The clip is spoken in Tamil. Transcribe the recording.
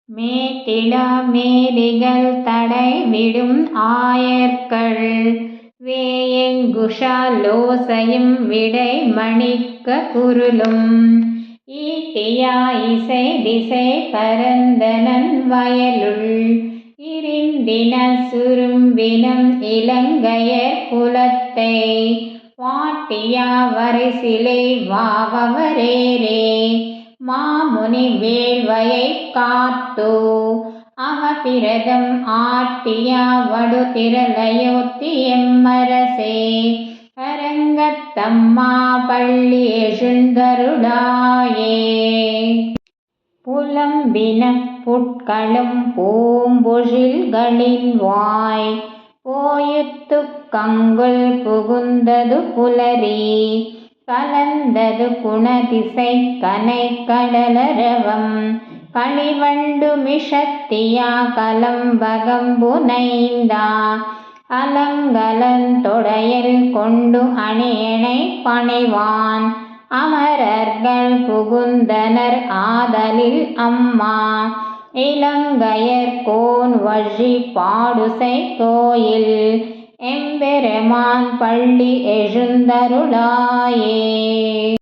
மேட்டிடா மேரிகள் தடைவிடும் ஆயர்கள் வேயங்குஷாலோசையும் விடைமணிக்க குருலும் ஈட்டியா இசை திசை பரந்தனன் வயலுள் இருந்தின சுரும்பினம் இலங்கையர் குலத்தை வாட்டியா வரைசிலை வாவவரேரே மாமுனி வேள்வையை காத்தோ அவபிரதம் ஆட்டியா வடு திரளயோத்தி எம்மரசே அரங்கத்தம்மா பள்ளி எழுந்தருளாயே. புலம்பின புட்களும் பூம்பொழில்களின் வாய் போயுத்துக் கங்குல் புகுந்தது புலரி கலந்தது குணதிசை கனை கடலரவம் களிவண்டு மிஷத்தியா கலம்பகம்புனைந்தா அலங்கலந்தொடையல் கொண்டு அணியணை பணிவான் அமரர்கள் புகுந்தனர் ஆதலில் அம்மா இலங்கையர் கோன் வழி பாடுசை கோயில் எம்பெருமான் பள்ளி எழுந்தருளாயே.